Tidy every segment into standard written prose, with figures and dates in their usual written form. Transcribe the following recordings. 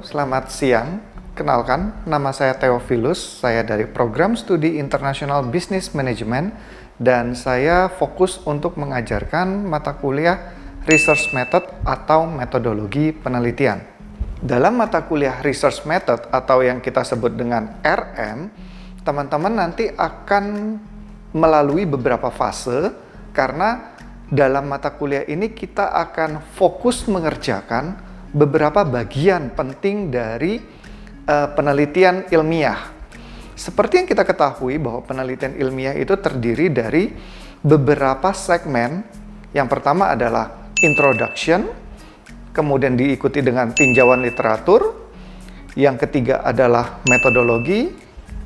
selamat siang. Kenalkan, nama saya Theophilus. Saya dari Program Studi International Business Management dan saya fokus untuk mengajarkan mata kuliah Research Method atau metodologi penelitian. Dalam mata kuliah Research Method atau yang kita sebut dengan RM, teman-teman nanti akan melalui beberapa fase karena dalam mata kuliah ini kita akan fokus mengerjakan beberapa bagian penting dari penelitian ilmiah. Seperti yang kita ketahui bahwa penelitian ilmiah itu terdiri dari beberapa segmen. Yang pertama adalah introduction, kemudian diikuti dengan tinjauan literatur. Yang ketiga adalah metodologi.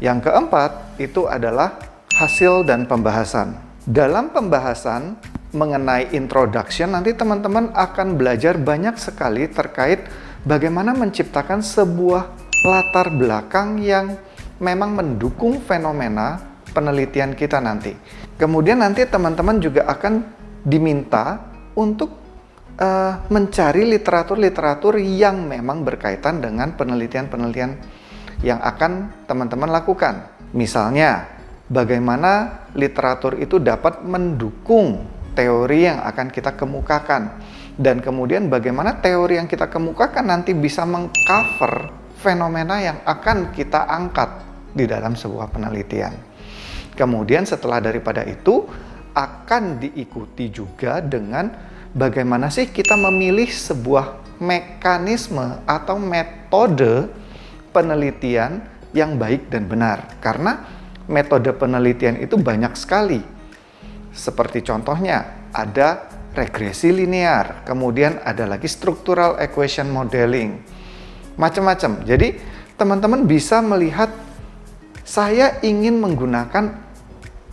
Yang keempat itu adalah hasil dan pembahasan. Dalam pembahasan mengenai introduction, nanti teman-teman akan belajar banyak sekali terkait bagaimana menciptakan sebuah latar belakang yang memang mendukung fenomena penelitian kita nanti. Kemudian nanti teman-teman juga akan diminta untuk mencari literatur-literatur yang memang berkaitan dengan penelitian-penelitian yang akan teman-teman lakukan. Misalnya, bagaimana literatur itu dapat mendukung teori yang akan kita kemukakan, dan kemudian bagaimana teori yang kita kemukakan nanti bisa mengcover fenomena yang akan kita angkat di dalam sebuah penelitian. Kemudian setelah daripada itu akan diikuti juga dengan bagaimana sih kita memilih sebuah mekanisme atau metode penelitian yang baik dan benar, karena metode penelitian itu banyak sekali. Seperti contohnya, ada regresi linear, kemudian ada lagi structural equation modeling, macam-macam. Jadi, teman-teman bisa melihat, saya ingin menggunakan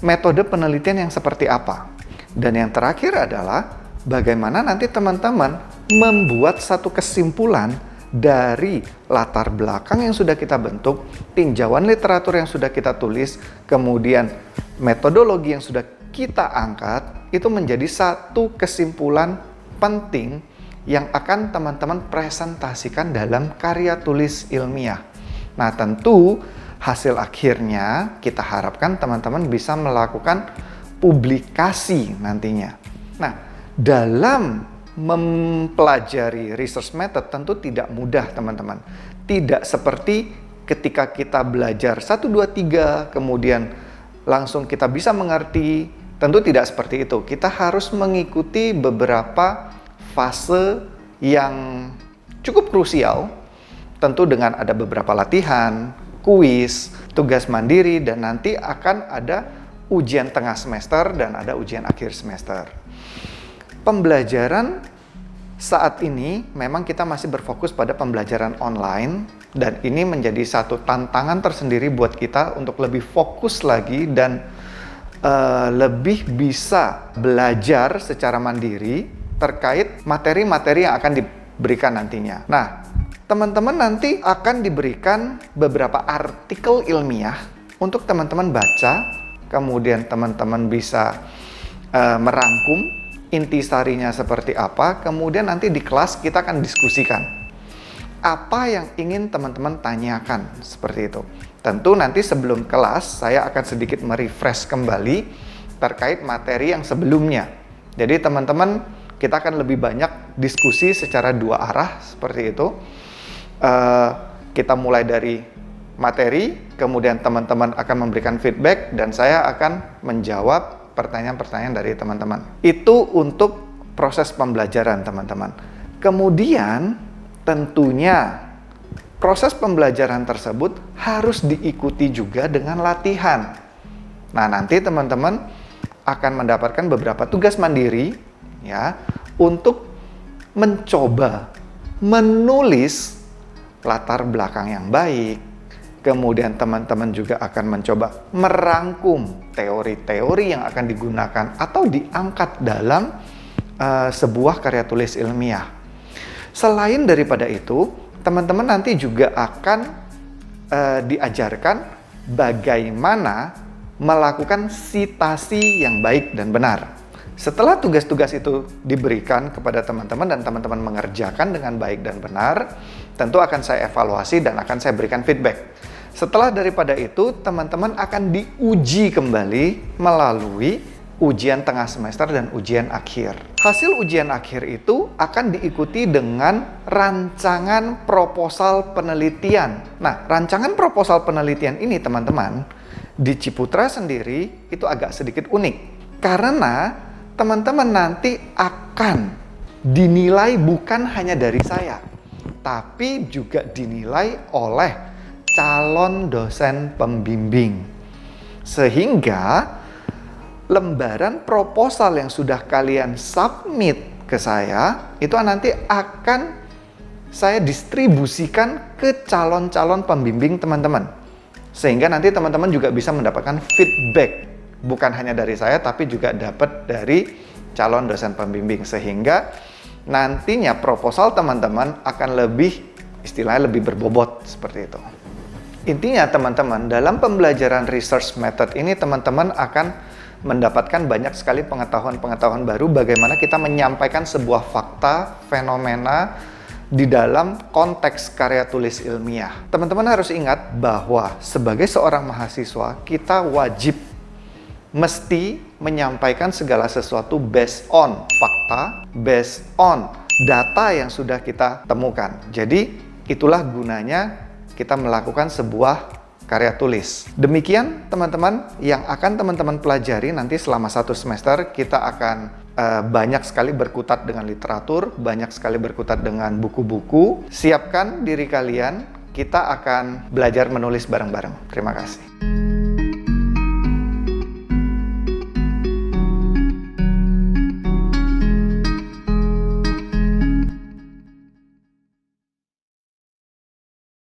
metode penelitian yang seperti apa. Dan yang terakhir adalah, bagaimana nanti teman-teman membuat satu kesimpulan dari latar belakang yang sudah kita bentuk, tinjauan literatur yang sudah kita tulis, kemudian metodologi yang sudah kita angkat, itu menjadi satu kesimpulan penting yang akan teman-teman presentasikan dalam karya tulis ilmiah. Nah, tentu hasil akhirnya kita harapkan teman-teman bisa melakukan publikasi nantinya. Nah, dalam mempelajari research method tentu tidak mudah, teman-teman. Tidak seperti ketika kita belajar 1, 2, 3, kemudian langsung kita bisa mengerti. Tentu tidak seperti itu. Kita harus mengikuti beberapa fase yang cukup krusial, tentu dengan ada beberapa latihan, kuis, tugas mandiri, dan nanti akan ada ujian tengah semester dan ada ujian akhir semester. Pembelajaran saat ini memang kita masih berfokus pada pembelajaran online, dan ini menjadi satu tantangan tersendiri buat kita untuk lebih fokus lagi dan lebih bisa belajar secara mandiri terkait materi-materi yang akan diberikan nantinya. Nah, teman-teman nanti akan diberikan beberapa artikel ilmiah untuk teman-teman baca, kemudian teman-teman bisa merangkum intisarinya seperti apa, kemudian nanti di kelas kita akan diskusikan apa yang ingin teman-teman tanyakan, seperti itu. Tentu nanti sebelum kelas saya akan sedikit merefresh kembali terkait materi yang sebelumnya. Jadi teman-teman, kita akan lebih banyak diskusi secara dua arah seperti itu. Kita mulai dari materi, kemudian teman-teman akan memberikan feedback dan saya akan menjawab pertanyaan-pertanyaan dari teman-teman. Itu untuk proses pembelajaran, teman-teman. Kemudian tentunya proses pembelajaran tersebut harus diikuti juga dengan latihan. Nah, nanti teman-teman akan mendapatkan beberapa tugas mandiri ya untuk mencoba menulis latar belakang yang baik. Kemudian teman-teman juga akan mencoba merangkum teori-teori yang akan digunakan atau diangkat dalam sebuah karya tulis ilmiah. Selain daripada itu, teman-teman nanti juga akan diajarkan bagaimana melakukan sitasi yang baik dan benar. Setelah tugas-tugas itu diberikan kepada teman-teman dan teman-teman mengerjakan dengan baik dan benar, tentu akan saya evaluasi dan akan saya berikan feedback. Setelah daripada itu, teman-teman akan diuji kembali melalui ujian tengah semester dan ujian akhir. Hasil ujian akhir itu akan diikuti dengan rancangan proposal penelitian. Nah, rancangan proposal penelitian ini, teman-teman, di Ciputra sendiri itu agak sedikit unik. Karena teman-teman nanti akan dinilai bukan hanya dari saya, tapi juga dinilai oleh calon dosen pembimbing. Sehingga lembaran proposal yang sudah kalian submit ke saya, itu nanti akan saya distribusikan ke calon-calon pembimbing teman-teman. Sehingga nanti teman-teman juga bisa mendapatkan feedback, bukan hanya dari saya, tapi juga dapat dari calon dosen pembimbing. Sehingga nantinya proposal teman-teman akan istilahnya lebih berbobot seperti itu. Intinya teman-teman, dalam pembelajaran research method ini teman-teman akan mendapatkan banyak sekali pengetahuan-pengetahuan baru bagaimana kita menyampaikan sebuah fakta, fenomena di dalam konteks karya tulis ilmiah. Teman-teman harus ingat bahwa sebagai seorang mahasiswa, kita wajib mesti menyampaikan segala sesuatu based on fakta, based on data yang sudah kita temukan. Jadi, itulah gunanya kita melakukan sebuah karya tulis. Demikian teman-teman yang akan teman-teman pelajari nanti selama 1 semester. Kita akan banyak sekali berkutat dengan literatur, banyak sekali berkutat dengan buku-buku. Siapkan diri kalian, kita akan belajar menulis bareng-bareng. Terima kasih.